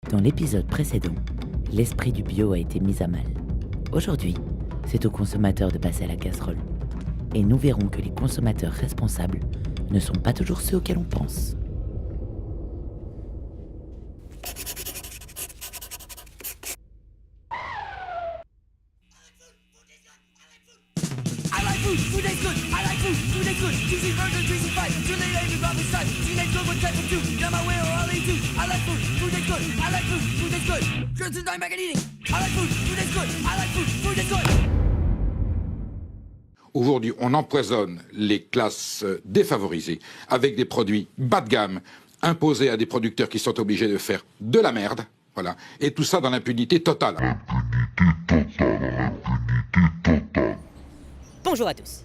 Dans l'épisode précédent, l'esprit du bio a été mis à mal. Aujourd'hui, c'est aux consommateurs de passer à la casserole. Et nous verrons que les consommateurs responsables ne sont pas toujours ceux auxquels on pense. I like food, food is good. I like food, food is good. Cheesy burger, cheesy fries, chili lady, Robin side. Teenage girl with type of two. Now my way or I'll eat you. I like food, food is good. I like food, food is good. Girls and I'm back and eating. I like food, food is good. I like food, food is good. Aujourd'hui, on empoisonne les classes défavorisées avec des produits bas de gamme imposés à des producteurs qui sont obligés de faire de la merde. Voilà. Et tout ça dans l'impunité totale. Bonjour à tous.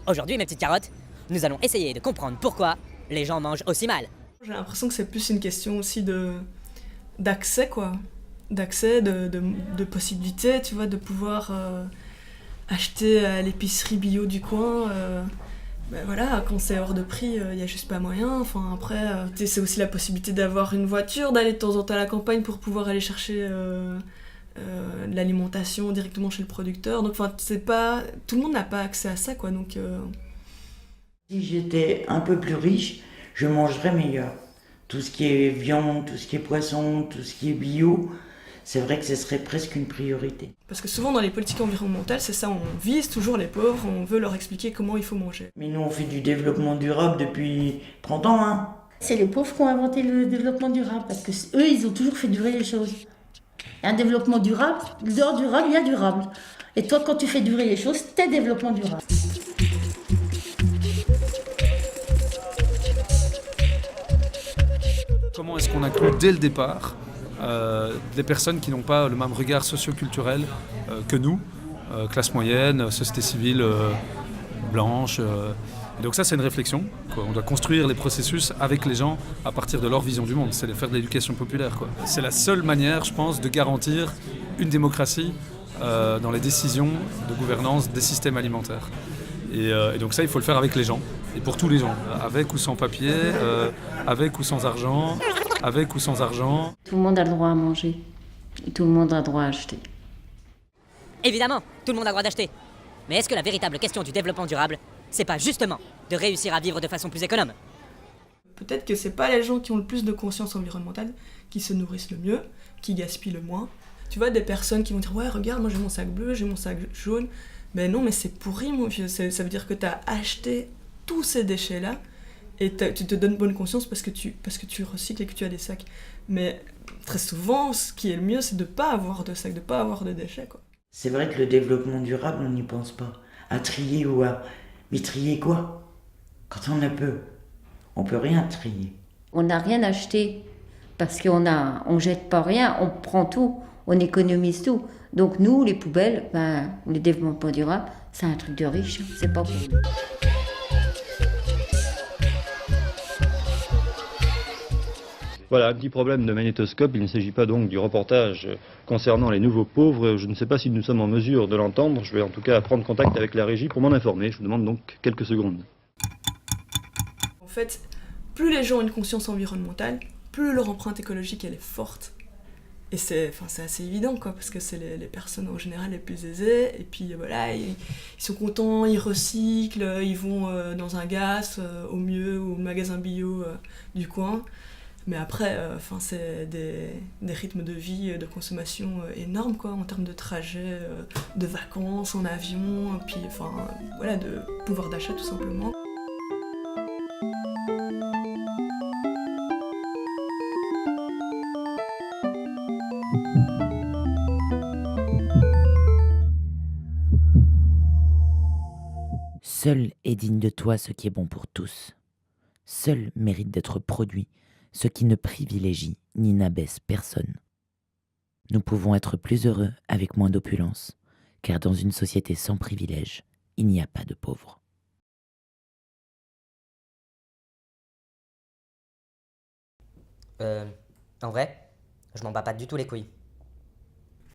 Aujourd'hui, mes petites carottes, nous allons essayer de comprendre pourquoi les gens mangent aussi mal. J'ai l'impression que c'est plus une question aussi d'accès, quoi. D'accès, de possibilités, tu vois, de pouvoir acheter à l'épicerie bio du coin. Ben voilà, quand c'est hors de prix, il n'y a juste pas moyen. Enfin, après, c'est aussi la possibilité d'avoir une voiture, d'aller de temps en temps à la campagne pour pouvoir aller chercher de l'alimentation directement chez le producteur. Donc, enfin, c'est pas... Tout le monde n'a pas accès à ça, quoi. Donc, Si j'étais un peu plus riche, je mangerais meilleur. Tout ce qui est viande, tout ce qui est poisson, tout ce qui est bio, c'est vrai que ce serait presque une priorité. parce que souvent dans les politiques environnementales, c'est ça, on vise toujours les pauvres, on veut leur expliquer comment il faut manger. Mais nous, on fait du développement durable depuis 30 ans, hein. C'est les pauvres qui ont inventé le développement durable, parce que eux, ils ont toujours fait durer les choses. Et un développement durable, dehors durable, il y a durable. Et toi, quand tu fais durer les choses, t'es développement durable. Comment est-ce qu'on inclut dès le départ des personnes qui n'ont pas le même regard socio-culturel que nous, classe moyenne, société civile blanche. Et donc ça, c'est une réflexion, quoi. On doit construire les processus avec les gens à partir de leur vision du monde. C'est de faire de l'éducation populaire, quoi. C'est la seule manière, je pense, de garantir une démocratie dans les décisions de gouvernance des systèmes alimentaires. Et donc ça, il faut le faire avec les gens, et pour tous les gens, avec ou sans papier, avec ou sans argent, avec ou sans argent. Tout le monde a le droit à manger. Et tout le monde a le droit à acheter. Évidemment, tout le monde a le droit d'acheter. Mais est-ce que la véritable question du développement durable, c'est pas justement de réussir à vivre de façon plus économe ? Peut-être que c'est pas les gens qui ont le plus de conscience environnementale qui se nourrissent le mieux, qui gaspillent le moins. Tu vois, des personnes qui vont dire « Ouais, regarde, moi j'ai mon sac bleu, j'ai mon sac jaune. » Mais non, mais c'est pourri, mon vieux. Ça veut dire que t'as acheté tous ces déchets-là et tu te donnes bonne conscience parce que tu recycles et que tu as des sacs. Mais très souvent, ce qui est le mieux, c'est de pas avoir de sacs, de pas avoir de déchets, quoi. C'est vrai que le développement durable, on n'y pense pas. À trier ou à... Mais trier quoi? Quand on a peu, on peut rien trier. On n'a rien acheté, parce on jette pas rien, on prend tout, on économise tout. Donc nous, les poubelles, le développement durable, c'est un truc de riche, c'est pas pour nous. Voilà, un petit problème de magnétoscope. Il ne s'agit pas donc du reportage concernant les nouveaux pauvres. Je ne sais pas si nous sommes en mesure de l'entendre. Je vais en tout cas prendre contact avec la régie pour m'en informer. Je vous demande donc quelques secondes. En fait, plus les gens ont une conscience environnementale, plus leur empreinte écologique elle est forte. Et c'est assez évident, quoi, parce que c'est les personnes en général les plus aisées, et puis voilà, ils sont contents, ils recyclent, ils vont dans un gaz, au mieux, ou au magasin bio du coin. Mais après, c'est des rythmes de vie, de consommation énormes, quoi, en termes de trajets, de vacances, en avion, puis voilà, de pouvoir d'achat tout simplement. Seul est digne de toi ce qui est bon pour tous. Seul mérite d'être produit ce qui ne privilégie ni n'abaisse personne. Nous pouvons être plus heureux avec moins d'opulence, car dans une société sans privilèges, il n'y a pas de pauvres. En vrai, je m'en bats pas du tout les couilles.